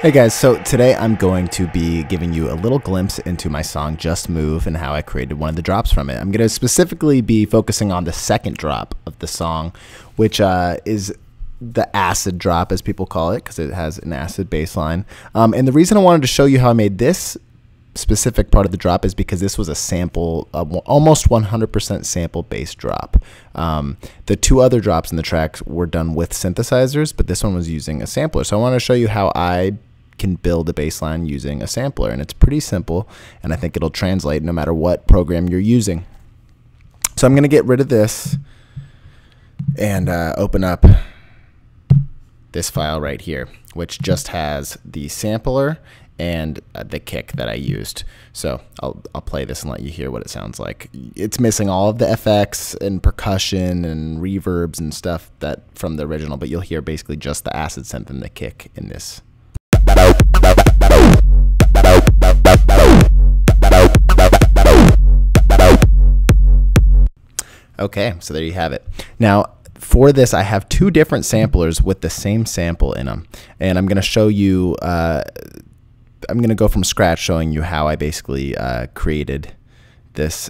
Hey guys, so today I'm going to be giving you a little glimpse into my song Just Move and how I created one of the drops from it. I'm going to specifically be focusing on the second drop of the song, which is the acid drop, as people call it, because it has an acid bass line. And the reason I wanted to show you how I made this specific part of the drop is because this was a sample, almost 100% sample bass drop. The two other drops in the track were done with synthesizers, but this one was using a sampler. So I want to show you how I can build a bass line using a sampler, and it's pretty simple, and I think it'll translate no matter what program you're using. So I'm going to get rid of this and open up this file right here, which just has the sampler and the kick that I used. So I'll play this and let you hear what it sounds like. It's missing all of the FX and percussion and reverbs and stuff that from the original, but you'll hear basically just the acid synth and the kick in this. Okay, so there you have it. Now, for this, I have two different samplers with the same sample in them, and I'm going to show you. I'm going to go from scratch, showing you how I basically created this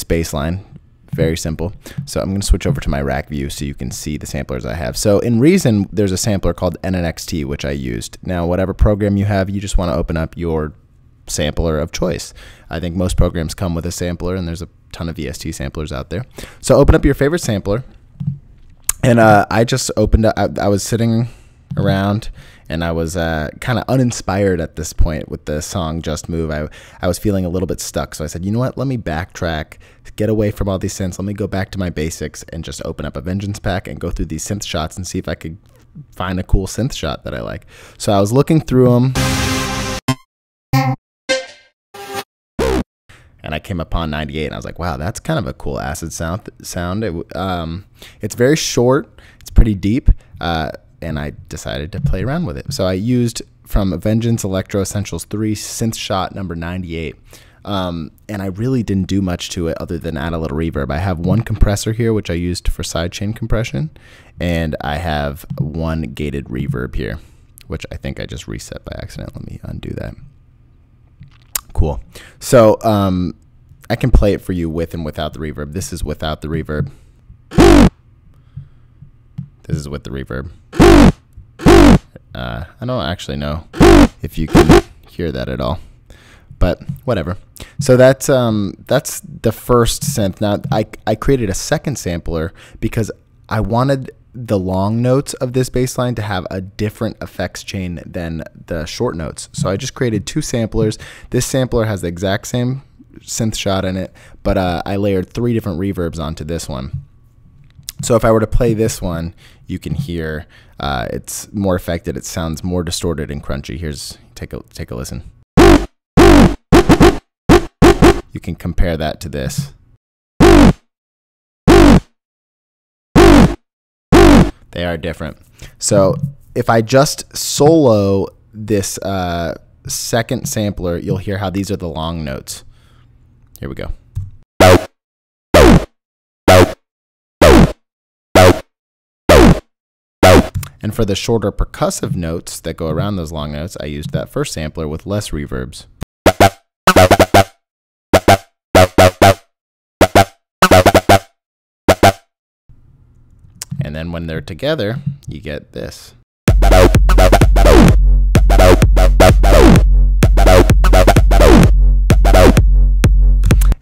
bass line. Very simple. So I'm going to switch over to my rack view so you can see the samplers I have. So in Reason, there's a sampler called NNXT, which I used. Now, whatever program you have, you just want to open up your sampler of choice. I think most programs come with a sampler, and there's a ton of VST samplers out there. So open up your favorite sampler, and I just opened up. I was sitting around, and I was kind of uninspired at this point with the song Just Move. I was feeling a little bit stuck, so I said, you know what, let me backtrack, get away from all these synths, let me go back to my basics and just open up a Vengeance pack and go through these synth shots and see if I could find a cool synth shot that I like. So I was looking through them, and I came upon 98, and I was like, wow, that's kind of a cool acid sound. It's very short, it's pretty deep, and I decided to play around with it. So I used from Vengeance Electro Essentials 3 synth shot number 98, and I really didn't do much to it other than add a little reverb. I have one compressor here, which I used for sidechain compression, and I have one gated reverb here, which I think I just reset by accident. Let me undo that. Cool. So I can play it for you with and without the reverb. This is without the reverb. This is with the reverb. I don't actually know if you can hear that at all, but whatever. So that's the first synth. Now I created a second sampler because I wanted the long notes of this bass line to have a different effects chain than the short notes. So I just created two samplers. This sampler has the exact same synth shot in it, but I layered 3 different reverbs onto this one. So if I were to play this one, you can hear it's more affected. It sounds more distorted and crunchy. Here's take a listen. You can compare that to this. They are different. So if I just solo this second sampler, you'll hear how these are the long notes. Here we go. And for the shorter percussive notes that go around those long notes, I used that first sampler with less reverbs. And then when they're together, you get this.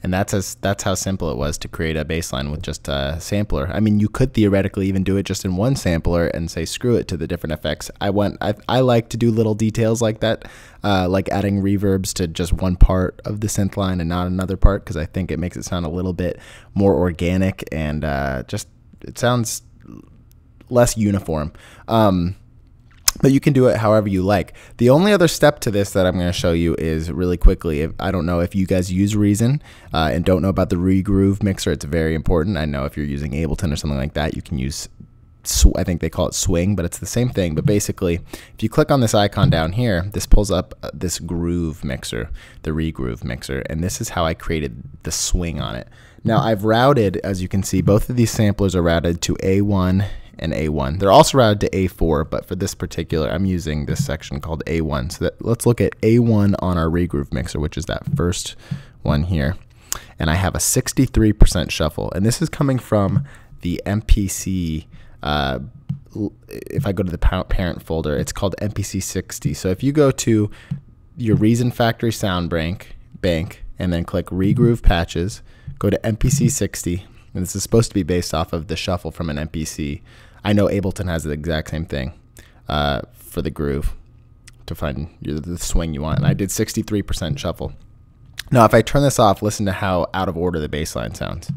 And that's how simple it was to create a bass line with just a sampler. I mean, you could theoretically even do it just in one sampler and say screw it to the different effects. I like to do little details like that, like adding reverbs to just one part of the synth line and not another part, because I think it makes it sound a little bit more organic and just it sounds less uniform. But you can do it however you like. The only other step to this that I'm going to show you is really quickly. I don't know if you guys use Reason and don't know about the Regroove mixer. It's very important. I know if you're using Ableton or something like that, you can use, I think they call it Swing, but it's the same thing. But basically, if you click on this icon down here, this pulls up this Groove mixer, the Regroove mixer, and this is how I created the swing on it. Now I've routed, as you can see, both of these samplers are routed to A1 and A1. They're also routed to A4, but for this particular, I'm using this section called A1. So let's look at A1 on our regroove mixer, which is that first one here. And I have a 63% shuffle. And this is coming from the MPC. If I go to the parent folder, it's called MPC 60. So if you go to your Reason Factory sound bank, and then click Regroove Patches, go to MPC 60, and this is supposed to be based off of the shuffle from an MPC. I know Ableton has the exact same thing for the groove to find the swing you want, and I did 63% shuffle. Now, if I turn this off, listen to how out of order the bass line sounds.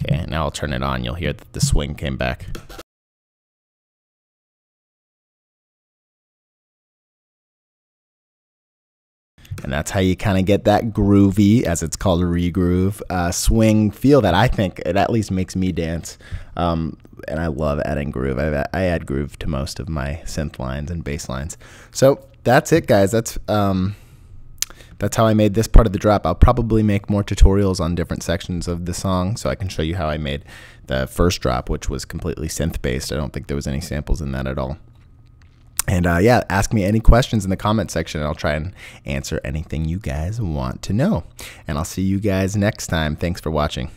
Okay, now I'll turn it on. You'll hear that the swing came back. And that's how you kind of get that groovy, as it's called, a regroove, swing feel that I think it at least makes me dance. And I love adding groove. I add groove to most of my synth lines and bass lines. So that's it, guys. That's how I made this part of the drop. I'll probably make more tutorials on different sections of the song so I can show you how I made the first drop, which was completely synth-based. I don't think there was any samples in that at all. And yeah, ask me any questions in the comment section, and I'll try and answer anything you guys want to know. And I'll see you guys next time. Thanks for watching.